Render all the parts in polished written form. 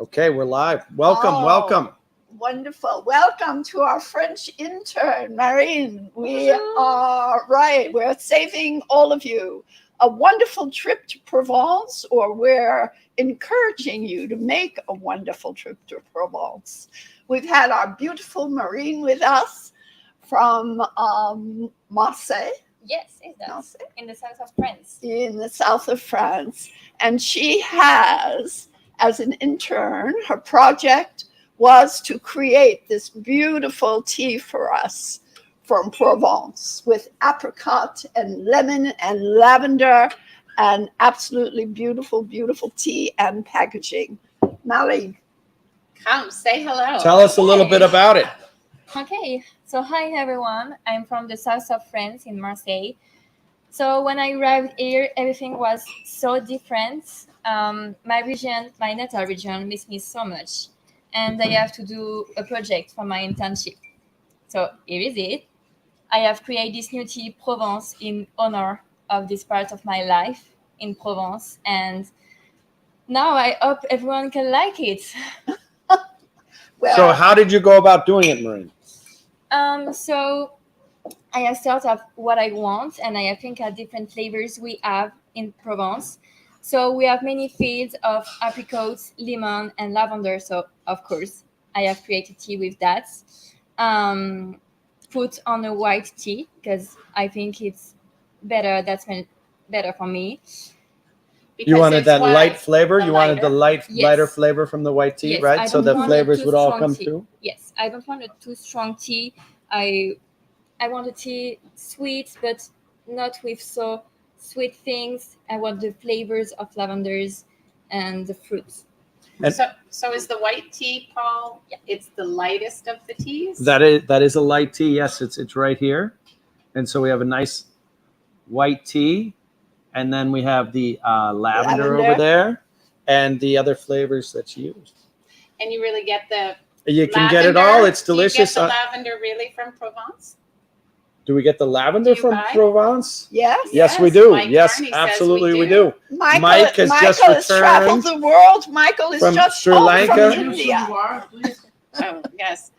Okay, we're live. Welcome, welcome. Wonderful. Welcome to our French intern, Marine. We're saving all of you a wonderful trip to Provence, or we're encouraging you to make a wonderful trip to Provence. We've had our beautiful Marine with us from Marseille. Yes, it does. In the south of France. In the south of France. And she has, as an intern, her project was to create this beautiful tea for us from Provence with apricot and lemon and lavender and absolutely beautiful, beautiful tea and packaging. Marie, come say hello. Tell us a little bit about it. Okay, so hi everyone. I'm from the south of France in Marseille. So when I arrived here, everything was so different. My natal region, missed me so much. And I have to do a project for my internship. So here is it. I have created this new tea, Provence, in honor of this part of my life in Provence. And now I hope everyone can like it. So how did you go about doing it, Marine? So I have thought of what I want, and I think at different flavors we have in Provence. So we have many fields of apricots, lemon, and lavender. So of course, I have created tea with that. Put on a white tea because I think it's better. That's better for me. Because you wanted that light flavor. You wanted the lighter Yes. flavor from the white tea, Yes, right? So the flavors would all come through. Yes, I don't want a too strong tea. I want a tea sweet, but not with so sweet things. I want the flavors of lavenders and the fruits. And so is the white tea, Paul? It's the lightest of the teas. That is a light tea. Yes, it's right here, and so we have a nice white tea, and then we have the lavender over there, and the other flavors that you use. And you really get the. You can get it all. It's delicious. Do you get the lavender really from Provence? Do we get the lavender from Provence? Yes. Yes, we do. Mike Yes, Carney absolutely we do. Mike has just traveled the world. Michael is from just Sri Lanka. From India. Oh, yes.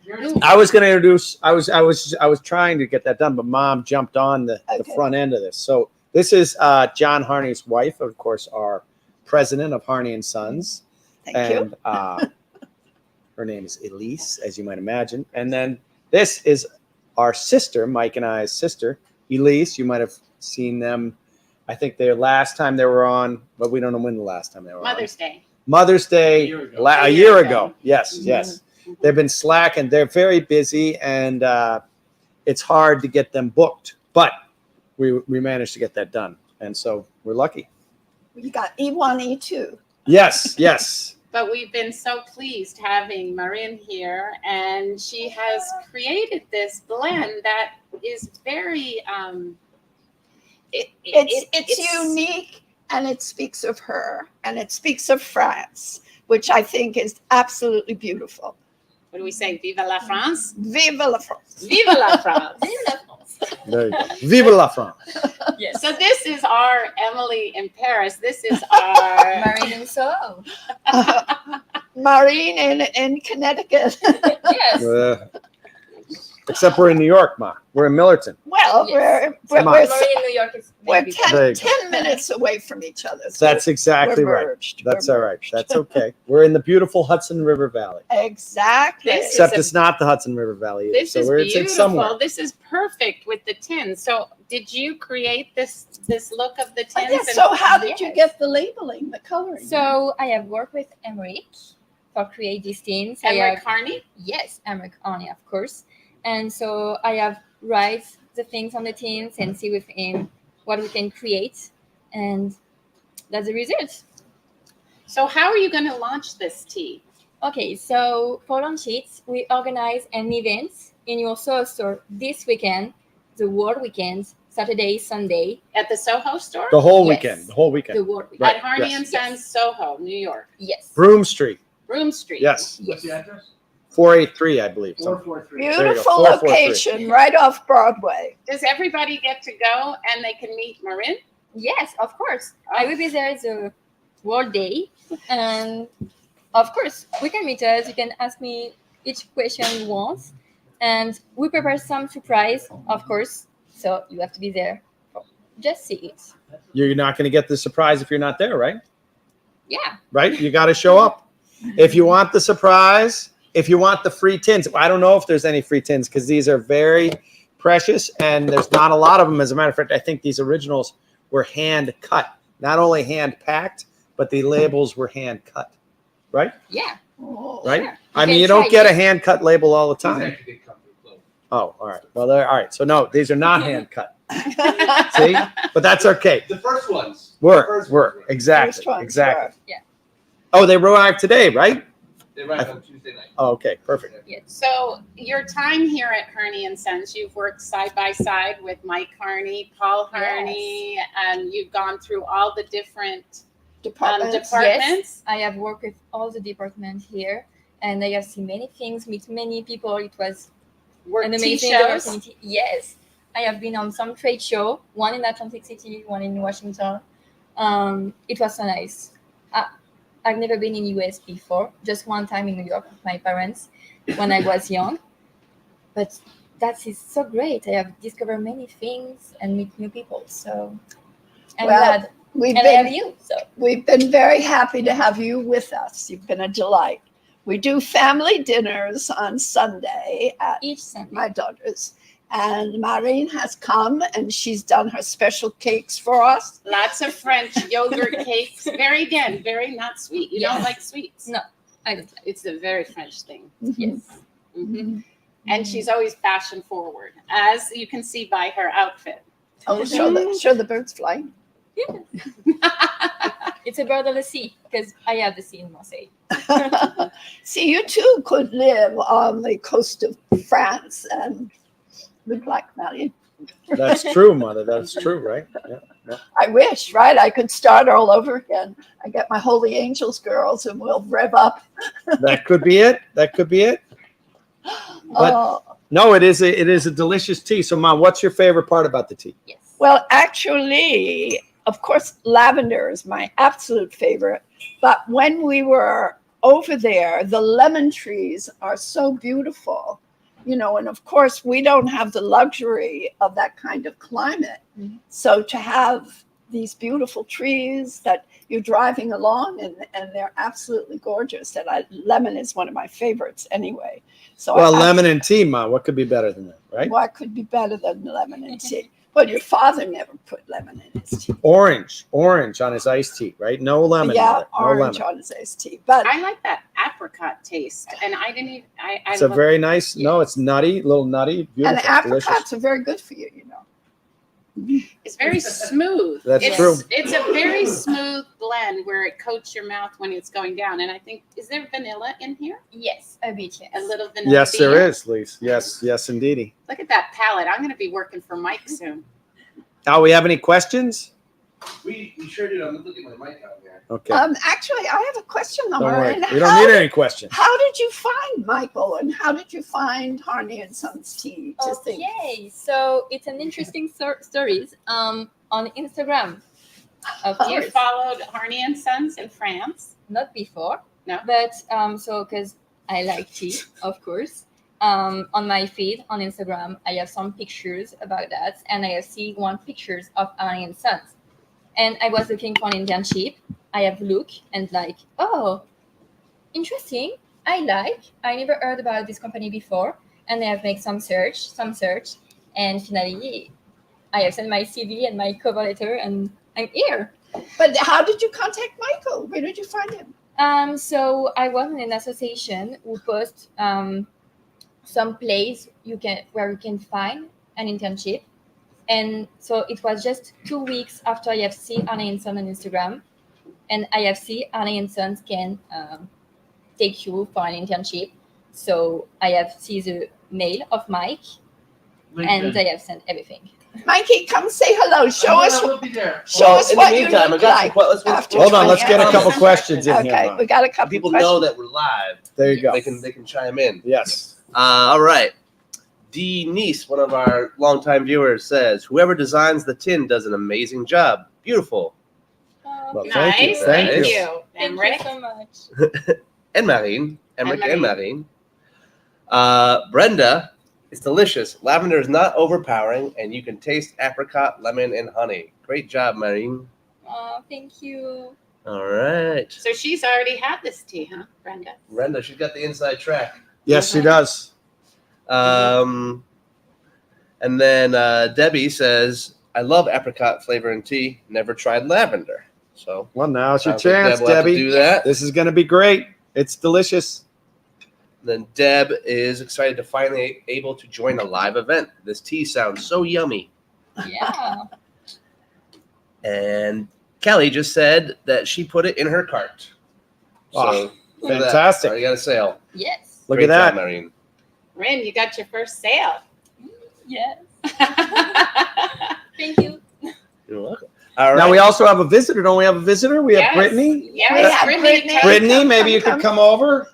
I was going to introduce. I was trying to get that done, but Mom jumped on the front end of this. So this is John Harney's wife, of course, our president of Harney and Sons. Thank you. Her name is Elise, as you might imagine. And then this is our sister, Mike and I's sister, Elise. You might have seen them. I think their last time they were on, but we don't know when the last time they were Mother's on. Day. Mother's Day. A year ago. Yes, Mm-hmm. yes. They've been slacking. They're very busy, and it's hard to get them booked. But we managed to get that done, and so we're lucky. You got E1, E2. Yes, yes. But we've been so pleased having Marine here, and she has created this blend that is very. It's unique, and it speaks of her, and it speaks of France, which I think is absolutely beautiful. What do we say? Vive la France! Vive la France! Vive la France! Vive la France! There you go. Vive la France! Yes. So this is our Emily in Paris. This is our Marine in Soho. Marine in Connecticut. Yes. Except we're in New York, Ma. We're in Millerton. Well, Yes. we're Marine in New York is we're maybe 10 minutes away from each other. So That's exactly right. merged. That's We're all right. merged. That's okay. We're in the beautiful Hudson River Valley. Exactly. This Except it's not the Hudson River Valley. This so is it's beautiful. somewhere. This is perfect with the tin. So did you create this look of the tins? Yes. So how did you get the labeling, the coloring? So I have worked with Emmerich for create these things. Emmerich Harney? Yes, Emmerich Harney, of course. And so I have write the things on the tins and see with him what we can create, and that's the result. So how are you going to launch this tea? Okay, so for launch it, we organize an event in your Soho store this weekend, the whole weekend, Saturday, Sunday. At the Soho store? The whole Yes. weekend. The whole weekend. The whole weekend. Right. At Harney Yes. and Sons, Soho, New York. Yes. Broome Street. Broome Street. Yes. Yes. the address? 483, I believe. 443. There you go. Beautiful 443. location right off Broadway. Does everybody get to go and they can meet Marin? Yes, of course. I will be there the whole day, and of course, we can meet us. You can ask me each question you want. And we prepare some surprise, of course. So you have to be there. Just see it. You're not going to get the surprise if you're not there, right? Yeah. Right? You got to show up. If you want the surprise, if you want the free tins, I don't know if there's any free tins because these are very precious and there's not a lot of them. As a matter of fact, I think these originals were hand cut, not only hand packed, but the labels were hand cut, right? Yeah. Oh, Right? Sure. I You mean, can you don't try get a this. hand cut label all the These time. actually did come from Clover. Oh, all right. Well, all right. So no, these are not hand cut. See, but that's okay. The first ones. Were The first were ones exactly First ones exactly. Yeah. Oh, they arrived today, right? They arrived on Tuesday night. Oh, okay, perfect. So your time here at Harney and Sons, you've worked side by side with Mike Harney, Paul Harney, and you've gone through all the different departments. departments. I have worked with all the departments here, and I have seen many things, meet many people. It was Work an tea amazing shows. opportunity. Yes, I have been on some trade show, one in Atlantic City, one in Washington. It was so nice. I've never been in US before, just one time in New York with my parents when I was young. But that is so great. I have discovered many things and meet new people. So I'm Well, glad. We've And I have been you. So we've been very happy to have you with us. You've been a delight. We do family dinners on Sunday at each Sunday. my daughter's, and Marine has come and she's done her special cakes for us. Lots of French yogurt cakes. Very not sweet. You don't Yes. like sweets. No, I don't like. It's a very French thing. Yes. Mhm. And she's always fashion forward, as you can see by her outfit. Oh, show the birds flying. It's a bird of the sea because I have the sea in Marseille. See, you too could live on the coast of France and look like Marion. That's true, Mother. That's true, right? Yeah. I wish, right? I could start all over again. I get my Holy Angels girls and we'll rev up. That could be it. That could be it. But- Oh, No, it is a delicious tea. So, Mom, what's your favorite part about the tea? Yes. well, actually, of course, lavender is my absolute favorite. But when we were over there, the lemon trees are so beautiful, you know, and of course, we don't have the luxury of that kind of climate. Mhm. So to have these beautiful trees that you're driving along and they're absolutely gorgeous. And lemon is one of my favorites anyway. So Well, lemon and tea, Mom. What could be better than that, right? What could be better than lemon and tea? Well, your father never put lemon in his tea. Orange on his iced tea, right? No lemon. Yeah, Mother. No orange lemon. on his iced tea. But I like that apricot taste, and I didn't even. I It's a love- very nice. No, it's nutty, little nutty, beautiful, and apricots delicious. are very good for you, you know. It's very smooth. That's it's, true. It's a very smooth blend where it coats your mouth when it's going down. And I think, is there vanilla in here? Yes, a bit. Yes. A little vanilla. Yes, there bean? is, Lise. Yes, indeedy. Look at that palette. I'm going to be working for Mike soon. Now, we have any questions? We sure do. I'm looking at my mic out there. Okay. Actually, I have a question, Don't worry. Lauren. We don't need any questions. How did you find Michael and how did you find Harney and Sons Tea? To think? Okay, so it's an interesting stories on Instagram. Of You course, followed Harney and Sons in France. not before. No. But so because I like tea, of course. On my feed on Instagram, I have some pictures about that, and I have seen one pictures of Harney and Sons. And I was looking for an internship. I have looked and like, oh, interesting. I never heard about this company before, and I have made some search, and finally, I have sent my CV and my cover letter, and I'm here. But how did you contact Michael? Where did you find him? So I was in an association who post some place where you can find an internship. And so it was just 2 weeks after I have seen Harney and Sons on Instagram, and I have seen Harney and Sons can take you for an internship. So I have seen the mail of Mike, and I have sent everything. Mikey, come say hello. Show us We'll be there. show us in what the you meantime, look I got some like. let's after Hold on. Let's get a Yeah. couple questions in here. Okay, Mom. we got a couple people questions. know that we're live. There you go. They can chime in. Yes. All right. Denise, one of our longtime viewers, says, "Whoever designs the tin does an amazing job. Beautiful." Well, thank you. Nice. Thank you. you. And Thank Rick? you so much. and Marine. Emmerich and Marine. Marine. Brenda, it's delicious. Lavender is not overpowering, and you can taste apricot, lemon, and honey. Great job, Marine. Oh, thank you. All right. So she's already had this tea, huh, Brenda? Brenda, she's got the inside track. Yes, she does. And then Debbie says, I love apricot flavor in tea. Never tried lavender. So Well, now's your sounds like chance, Deb will have to Debbie. do that. This is going to be great. It's delicious. Then Deb is excited to finally able to join a live event. This tea sounds so yummy. Yeah. And Kelly just said that she put it in her cart. So Wow, look at that. fantastic. Already got a sale. Yes. Look Great at that. job, Marine. Rin, you got your first sale. Yes. Yes, Thank you. You're welcome. All right. Now we also have a visitor. Don't we have a visitor? We have Brittany. Yes, We have Brittany. Brittany, maybe you could come over.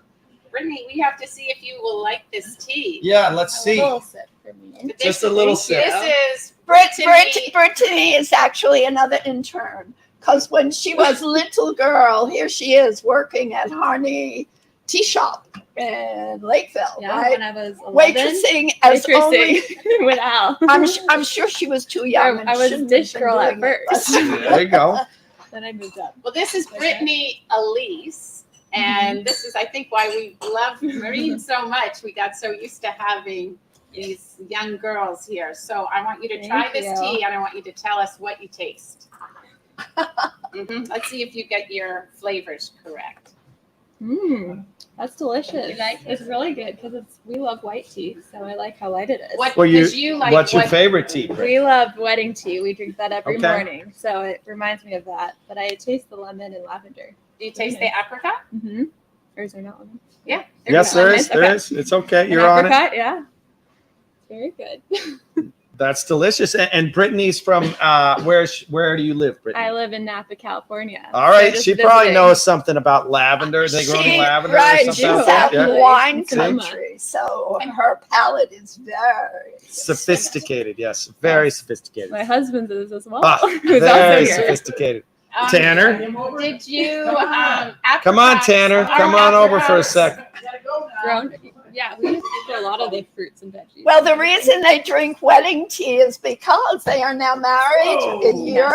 Brittany, we have to see if you will like this tea. Yeah, let's see. sip for me. But Just a little sip. This is Brittany is actually another intern because when she was little girl, here she is working at Harney Tea Shop in Lakeville, Yeah, right? when I was 11. Waitressing as only. with Al. I'm sure she was too young. and I was shouldn't dish have been girl at doing it, first. but- There you go. Then I moved up. Well, this is Brittany Elise, and this is, I think, why we love Marine so much. We got so used to having these young girls here. So I want you to try Thank this you. tea, and I want you to tell us what you taste. Let's see if you get your flavors correct. That's delicious. You like it? It's really good because we love white tea, so I like how light it is. What Well, does you like? What's your what- favorite tea, Brittany? We love wedding tea. We drink that every Okay. morning, so it reminds me of that. But I taste the lemon and lavender. Do you taste the apricot? Mm-hmm. Or is there not lemon? Yeah. Yes, there is. There Okay. is. It's okay. An You're on it. apricot, yeah. Very good. That's delicious. And Brittany's from where do you live, Brittany? I live in Napa, California. All right, just she probably visiting. knows something about lavender. They grow She- lavender right, or she's something. that Yeah. wine See? country, so her palate is very Sophisticated, yes, very sophisticated. My husband's is as well. Ah, who's also very here. sophisticated. Tanner? Did you Come on, Tanner. Come on over for a sec. Grown, yeah, we used to do a lot of the fruits and veggies. Well, the reason they drink wedding tea is because they are now married a year.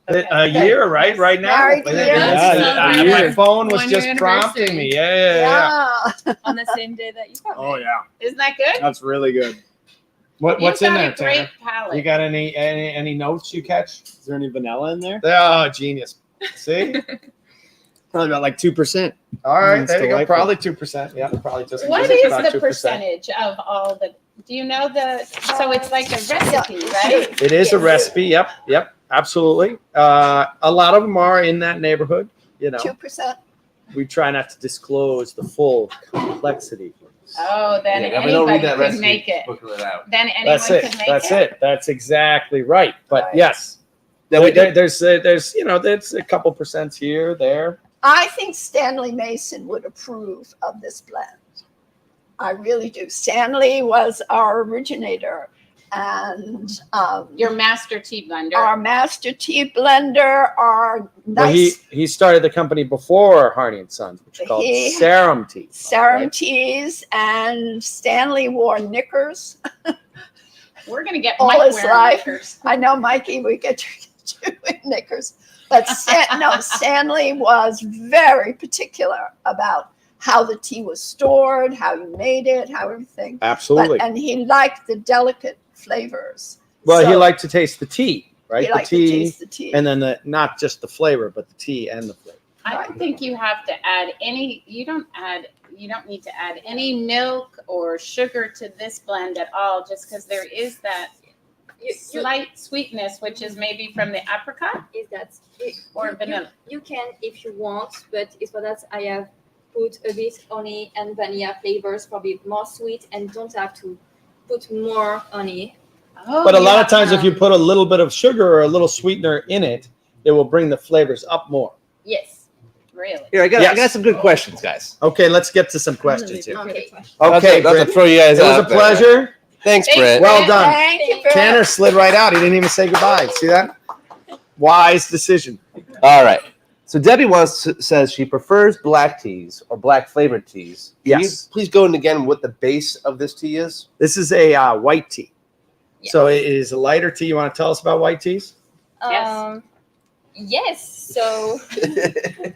A year, right? Right now. Married Yeah, year. yeah, Yeah. my phone was 1 year just prompting anniversary. me. Yeah. on the same day that you got Oh married. yeah, Isn't that good? that's really good. What's You've in got there, a great Tanner? palate. You got any notes you catch? Is there any vanilla in there? Oh, genius. See? Probably about like 2%. All right, It's there you go. delightful. Probably 2%. Yeah, probably just. What just is about the 2%. percentage of all the? Do you know the? So it's like a recipe, right? It is a Yes. recipe. Yep, absolutely. A lot of them are in that neighborhood. You know, 2%. we try not to disclose the full complexity. Oh, then Yeah, we don't read anybody that could recipe make it. booklet out. Then anyone That's it. could make That's it. it. That's exactly right. But Right. yes, Now we did. there's there's a couple percent here, there. I think Stanley Mason would approve of this blend. I really do. Stanley was our originator, and Your master tea blender. our master tea blender, our Well, nice he started the company before Harney and Sons, which is called He- Serum Tea. serum right? teas, and Stanley wore knickers We're gonna get all Mike his wearing life. knickers. I know, Mikey, we get you in knickers. But Stanley was very particular about how the tea was stored, how you made it, how everything. Absolutely. And he liked the delicate flavors. Well, he So liked to taste the tea, right? he The liked to tea, taste the tea. and then not just the flavor, but the tea and the flavor. I don't think you have to add any. You don't need to add any milk or sugar to this blend at all, just because there is that slight sweetness, which is maybe from the apricot Is that or vanilla. You can if you want, but it's for that I have put a bit honey and vanilla flavors, probably more sweet, and don't have to put more honey. Oh, But a lot yeah. of times, if you put a little bit of sugar or a little sweetener in it, it will bring the flavors up more. Yes. Really. Here, I got Yes. some good questions, guys. Okay, let's get to some questions here. Okay. Okay, not to Britt, throw you guys it was out a there. pleasure. Thanks, Thanks, Brett. Well done. Thank you, Brett. Tanner slid right out. He didn't even say goodbye. See that? Wise decision. All right. So Debbie says she prefers black teas or black flavored teas. Can Yes. you please go in again what the base of this tea is? This is a white tea. Yes. So it is a lighter tea. You want to tell us about white teas? Yes. So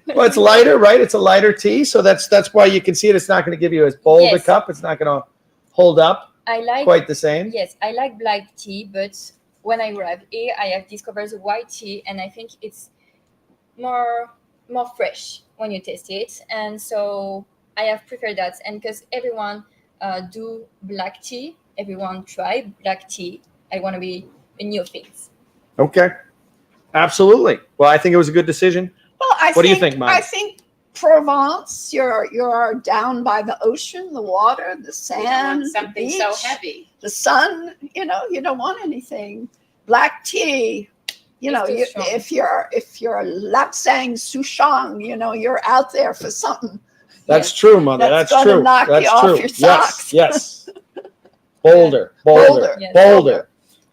Well, it's lighter, right? It's a lighter tea. So that's why you can see it. It's not going to give you as bold a Yes. cup. It's not going to hold up I like quite the same. Yes, I like black tea, but when I arrived here, I have discovered the white tea, and I think it's more fresh when you taste it, and so I have preferred that. And because everyone do black tea, everyone try black tea. I want to be a new things. Okay. Absolutely. Well, I think it was a good decision. Well, What do you think, Mike? I think Provence. You're down by the ocean, the water, the You don't sand, want something the so beach, heavy. the sun. You don't want anything. Black tea. It's too strong. If you're Lapsang Souchong, you're out there for something. That's true, Mother. That's That's gonna true. knock you That's off true. your socks. Yes. Bolder. Bolder. Yes. Bolder.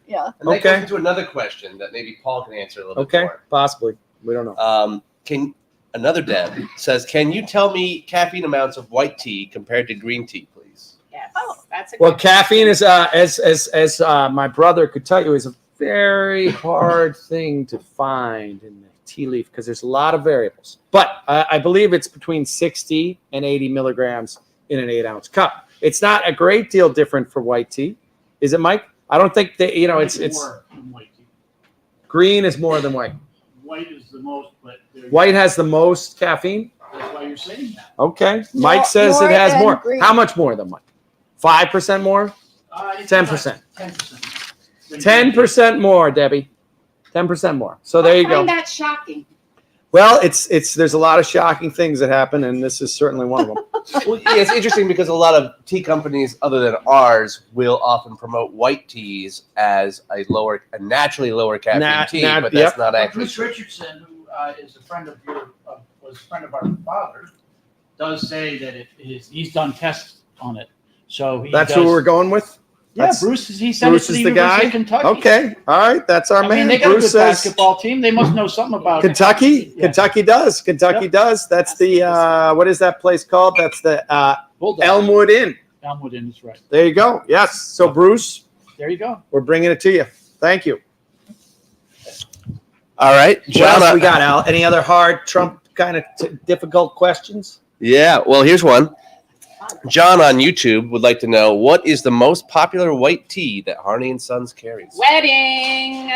Yeah. And that Okay. goes into another question that maybe Paul can answer a little bit Okay. more. Possibly. We don't know. Can another Deb says, can you tell me caffeine amounts of white tea compared to green tea, please? Yes, Oh. that's a Well, good caffeine question. is as my brother could tell you, is a very hard thing to find in the tea leaf because there's a lot of variables. But I believe it's between 60 and 80 milligrams in an 8-ounce cup. It's not a great deal different for white tea, is it, Mike? I don't think that it's more than white tea. green is more than white. White is the most, but White has the most caffeine. that's why you're saying that. Okay, Mike says more it has than more. green. How much more than Mike? 5% more? 10%. 10%. 10% more, Debbie. 10% more. So there you I go. find that shocking. Well, it's there's a lot of shocking things that happen, and this is certainly one of them. Well, yeah, it's interesting because a lot of tea companies other than ours will often promote white teas as a naturally lower caffeine tea, but that's not actually Bruce true. Richardson, who is a friend of was a friend of our father, does say that he's done tests on it. So That's who we're going with. Yeah, That's- Bruce. He sent Bruce it to is the the University guy. of Kentucky. Okay, all right, that's our I man. mean, they got Bruce a good says basketball team. They must know something about it. Kentucky. Yeah. Kentucky does. Kentucky does. That's the what is that place called? That's the Bulldog. Elmwood Inn. Elmwood Inn is right. There you go. Yes. So Bruce, There you go. we're bringing it to you. Thank you. All right, What John. else we got, Al? Any other hard Trump kind of difficult questions? Yeah, well, here's one. John on YouTube would like to know what is the most popular white tea that Harney and Sons carries? Wedding.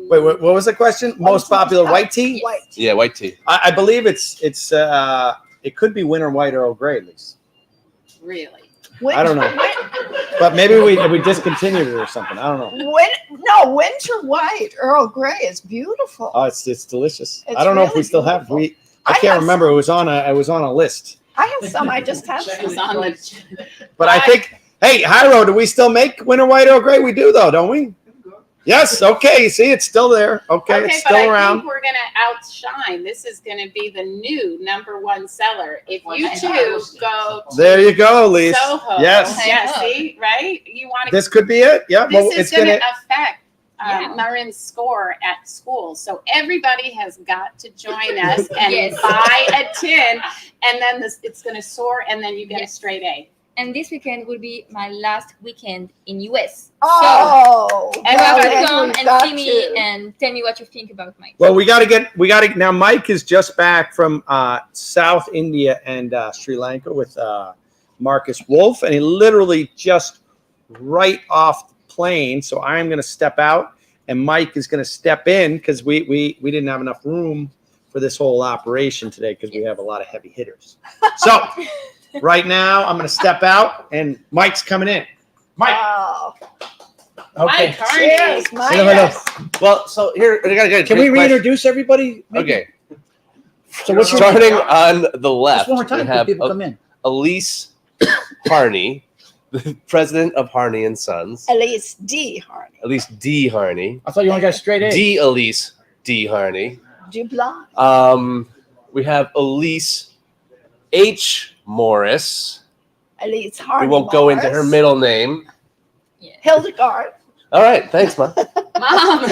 Wait, what was the question? Most popular white tea? White. Yeah, white tea. I believe it could be winter white Earl Grey at least. Really? I don't know. But maybe we discontinued it or something. I don't know. Winter white Earl Grey is beautiful. Oh, it's delicious. It's I don't know if we really still have. beautiful. I I can't have remember. It was on a list. I have some. I just have Check some. It's on the- But I think, hey, Hyro, do we still make winter white Earl Grey? We do though, don't we? Yes. Okay. See, it's still there. Okay, it's but still I around. think we're going to outshine. This is going to be the new #1 seller. If you Well, two go to There you go, Elise. Soho. Yes. Yeah, see, right? You want to. This could be it. Yeah. Well, This is it's going gonna. to affect Yeah. Marin's score at school. So everybody has got to join us and Yes. buy a tin, and then it's going to soar, and then you get a Yes. straight A. And this weekend will be my last weekend in US. Oh, So And well, everybody then come we've and got see me to. and tell me what you think about my. Well, we got to now. Mike is just back from South India and Sri Lanka with Marcus Wolf, and he literally just right off the plane. So I'm going to step out, and Mike is going to step in because we didn't have enough room for this whole operation today because we have a lot of heavy hitters. So right now I'm going to step out, and Mike's coming in. Mike. Oh, Okay. Mike Harney. cheers, Mike. Hello. Well, so here, I got Can we reintroduce everybody? Okay. So what's your Starting on the left, Just one more time we for have people come in. Elise Harney, the president of Harney and Sons. Elise D. Harney. Elise D. Harney. I thought you only got a straight A. D. Elise D. Harney. Dublan. We have Elise H. Morris. Elise Harney. We won't go into her Morris. middle name. Hildegard. All right, thanks, Ma. Mom.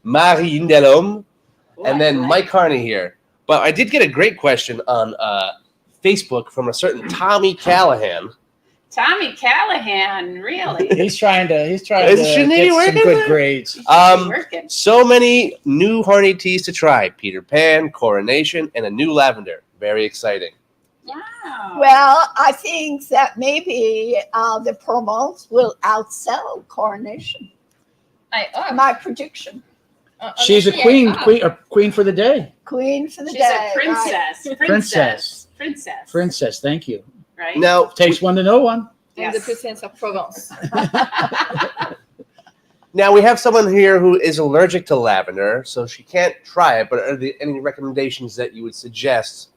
Marine Delhomme. and then Mike Carney here. But I did get a great question on Facebook from a certain Tommy Callahan. Tommy Callahan, really? He's trying to Shouldn't he get be some working good there? grades. Working. So many new Harney teas to try. Peter Pan, Coronation, and a new lavender. Very exciting. Wow. Well, I think that maybe the Provence will outsell Coronation. My prediction. She's a queen for the day. Queen for the She's day. a princess. Princess, thank you. Right? Now, Takes one to know one. I'm the princess of Provence. now we have someone here who is allergic to lavender, so she can't try it. But are there any recommendations that you would suggest?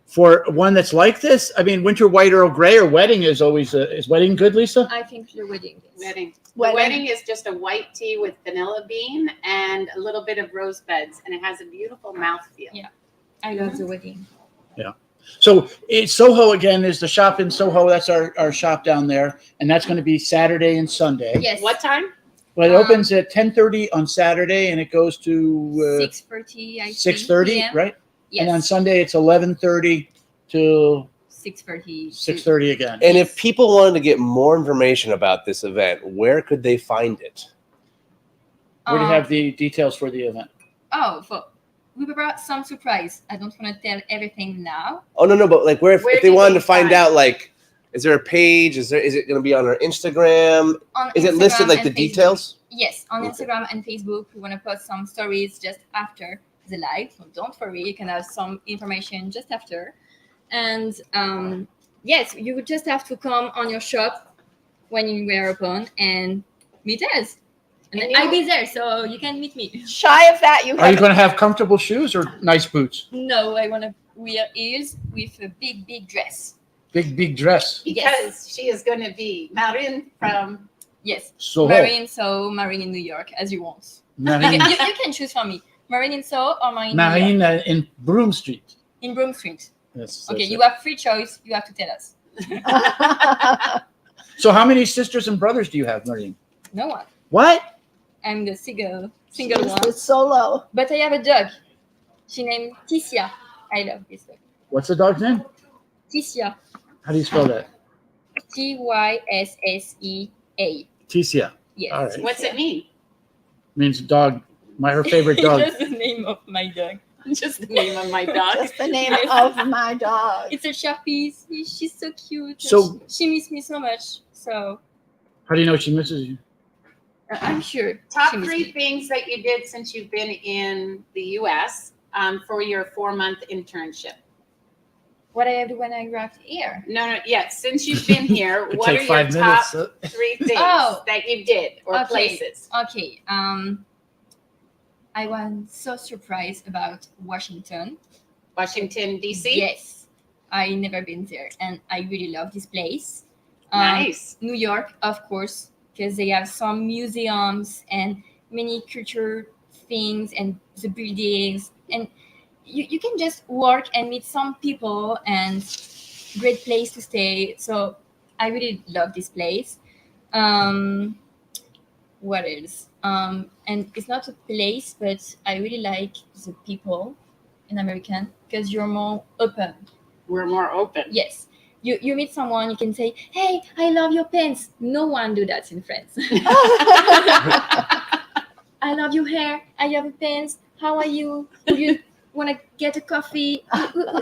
For one that's like this, I mean, winter white Earl Grey or wedding is always is wedding good, Lisa? I think the wedding. Wedding. The wedding is just a white tea with vanilla bean and a little bit of rose buds, and it has a beautiful mouthfeel. Yeah. I love the wedding. Yeah. So it's Soho again is the shop in Soho. That's our shop down there. And that's going to be Saturday and Sunday. Yes. What time? Well, it opens at 10:30 on Saturday and it goes to 6:30, I think. 6:30, PM. right? Yes. And on Sunday it's 11:30 to 6:30. 6:30 again. And if people wanted to get more information about this event, where could they find it? Where do you have the details for the event? We brought some surprise. I don't want to tell everything now. Oh no, but like where if they do wanted they to find find out, like, is there a page? Is it going to be on our Instagram? On Is it Instagram listed like the and Facebook. details? Yes, on Okay. Instagram and Facebook, we want to post some stories just after the live. So don't worry, you can have some information just after. And yes, you would just have to come on your shop when you were open and meet us. And And I'll be there, so you can meet me. Shy of that, you Are you have going to have comfortable shoes or nice boots? No, I want to wear ears with a big dress. Big dress. Because she is going to be Marin from. Yes, Soho. Marine in New York, as you want. Marine, You can choose for me. Marine in Soho or Marine in New Marine York. in Broome Street. In Broome Street. Yes, Okay, that's you it. have free choice. You have to tell us. So how many sisters and brothers do you have, Marine? No one. What? I'm the single She's one. the solo. But I have a dog. She named Ticia. I love this dog. What's the dog's name? Ticia. How do you spell that? Tyssea. Ticia. Yes. All right. What's it mean? Means dog. Her favorite dog. Just the name of my dog. Just the name of my dog. Just the name of my dog. It's a Sharpie. She's so cute. So- she misses me so much. So How do you know she misses you? I'm sure. Top she misses 3 me. things that you did since you've been in the U.S. For your 4-month internship. What I do when I arrived here. No, yeah. Since you've been here, Could what are take your 5 top minutes. 3 things Oh. that you did or Okay. places? Okay. I was so surprised about Washington. Washington D.C. Yes, I never been there, and I really love this place. Nice. New York, of course, because they have some museums and many culture things and the buildings, and you can just work and meet some people and great place to stay. So I really love this place. What else? And it's not a place, but I really like the people in American because you're more open. We're more open. Yes. You meet someone, you can say, hey, I love your pants. No one do that in France. I love your hair. I love your pants. How are you? Do you want to get a coffee?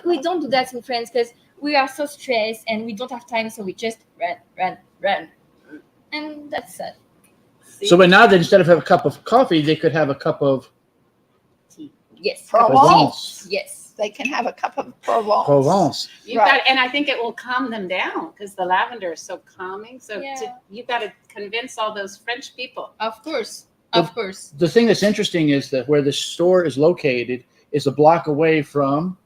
We don't do that in France because we are so stressed and we don't have time. So we just run. And that's it. So, but now that instead of have a cup of coffee, they could have a cup of Yes. Provence. Yes. They can have a cup of Provence. Provence. You've Right. got, and I think it will calm them down because the lavender is so calming. So Yeah. you've got to convince all those French people. Of course. The- Of course. The thing that's interesting is that where the store is located is a block away from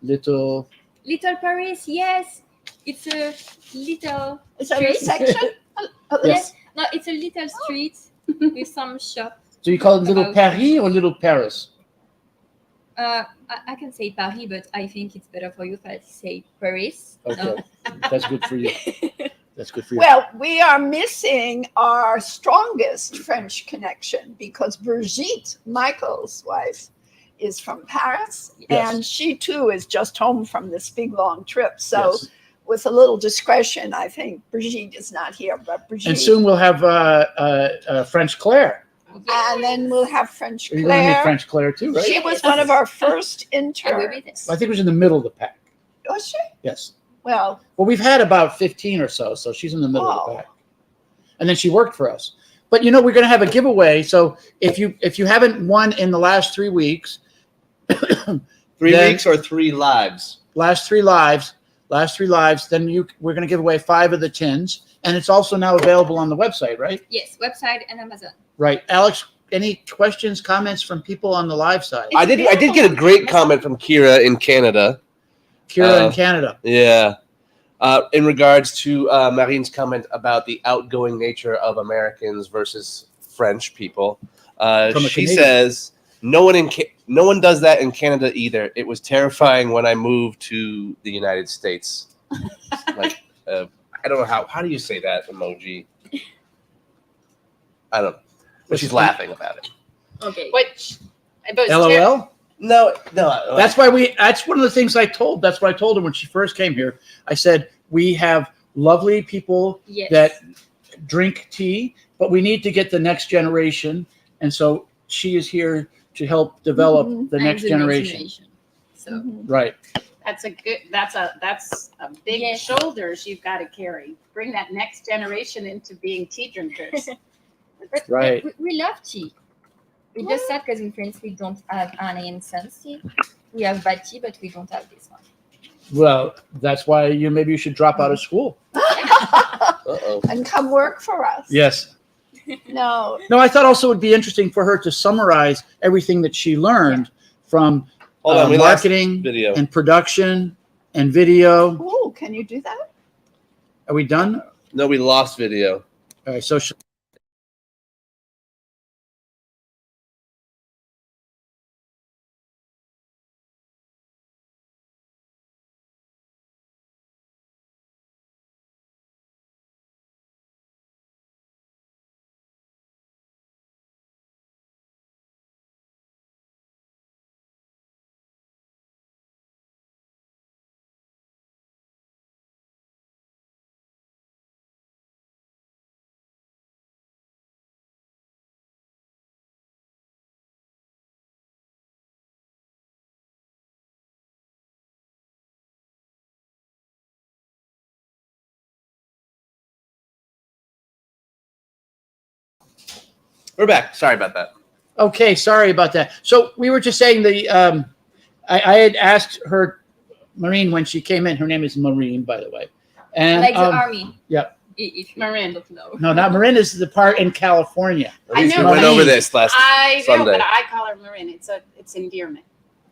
Little. Little Paris, yes. It's a little Is that a street. section? Yes. No, it's a little street with some shop. Do you call it Little About- Paris or Little Paris? I can say Paris, but I think it's better for you if I say Paris. Okay, that's good for you. That's good for you. Well, we are missing our strongest French connection because Brigitte, Michael's wife, is from Paris, Yes. and she too is just home from this big long trip. So, Yes. with a little discretion, I think Brigitte is not here, but Brigitte, And soon we'll have French Claire. and then we'll have French Are you going to meet Claire. French Claire too, right? She was one of our first I will be there. interns. I think it was in the middle of the pack. Was she? Yes. Well, Well, we've had about 15 or so she's in the middle of the Oh. pack. And then she worked for us. But we're going to have a giveaway. So if you haven't won in the last 3 weeks, 3 Then- weeks or 3 lives? last three lives, then we're going to give away 5 of the tins, and it's also now available on the website, right? Yes, website and Amazon. Right. Alex, any questions, comments from people on the live side? I did get a great comment from Kira in Canada. Kira in Canada. Yeah. In regards to Marine's comment about the outgoing nature of Americans versus French people, From a she Canadian. says no one does that in Canada either. It was terrifying when I moved to the United States. Like, I don't know how do you say that emoji? I don't know. But she's laughing about it. Okay. Which, but LOL. No. That's why that's one of the things that's what I told her when she first came here. I said, we have lovely people Yes. that drink tea, but we need to get the next generation. And so she is here to help develop Mhm. the I'm next generation. So mhm. Right. that's a big Yes. shoulders you've got to carry. Bring that next generation into being tea drinkers. but Right. we love tea. It's just sad because in France we don't have Anne and Sons tea. We have bad tea, but we don't have this one. Well, that's why maybe you should drop out of school. Uh-oh. And come work for us. Yes. No, No, I thought also it would be interesting for her to summarize everything that she learned from Hold on, we lost marketing video. and production and video. ooh, can you do that? Are we done? No, we lost video. All right. So We're back. Sorry about that. okay, sorry about that. So we were just saying I had asked her, Maureen, when she came in. Her name is Maureen, by the way. And Like the army. yep. If you Marin. don't know. no, not Marin is the part in California. At least know. we went over Maureen. this last I know, Sunday, but I call her Marin. It's endearment.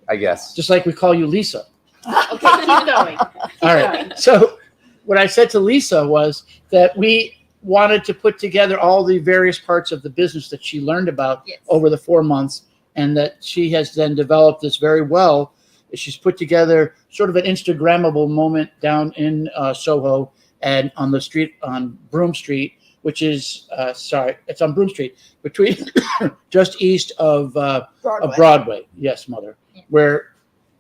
I guess. Just like we call you Lisa. Okay, keep going. All right. So what I said to Lisa was that we wanted to put together all the various parts of the business that she learned about Yes. over the 4 months, and that she has then developed this very well. She's put together sort of an Instagrammable moment down in Soho and on the street on Broome Street, which is it's on Broome Street between just east of Broadway. Yes, mother, Yeah. where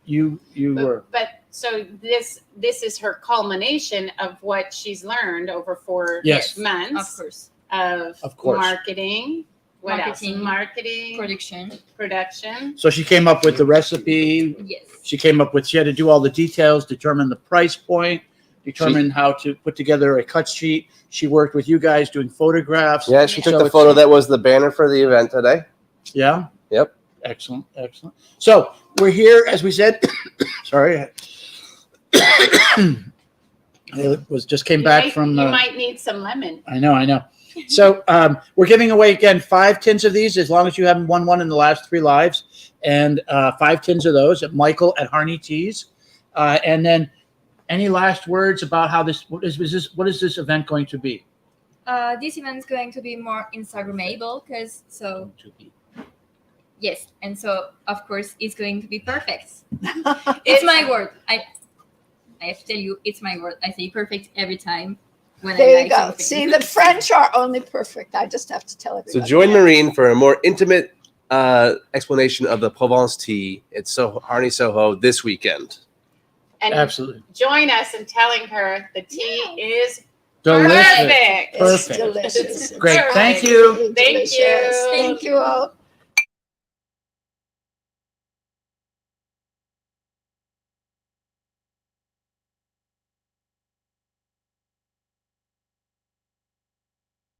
you were. But so this is her culmination of what she's learned over 4 Yes. Of months course. of course. marketing. What Marketing. else? Marketing, Production. production. So she came up with the recipe. Yes. She had to do all the details, determine the price point, determine how to put together a cut sheet. She worked with you guys doing photographs. Yeah, she took So the it's- photo that was the banner for the event today. Yeah. Yep. Excellent. So we're here, as we said. Sorry. I came back from. You might need some lemon. I know. So we're giving away again 5 tins of these, as long as you haven't won one in the last 3 lives, and 5 tins of those at Michael at Harney Teas. And then, any last words about how what is this event going to be? This event is going to be more Instagrammable yes, and so of course it's going to be perfect. It's my word. I have to tell you, it's my word. I say perfect every time. when There I you like go. something. See, the French are only perfect. I just have to tell So everybody. join Marine for a more intimate explanation of the Provence tea at Harney Soho this weekend. And Absolutely. join us in telling her the tea is Delicious. perfect. It's Perfect. delicious. Great. Perfect. Thank you. Absolutely Thank delicious. you. Thank you all.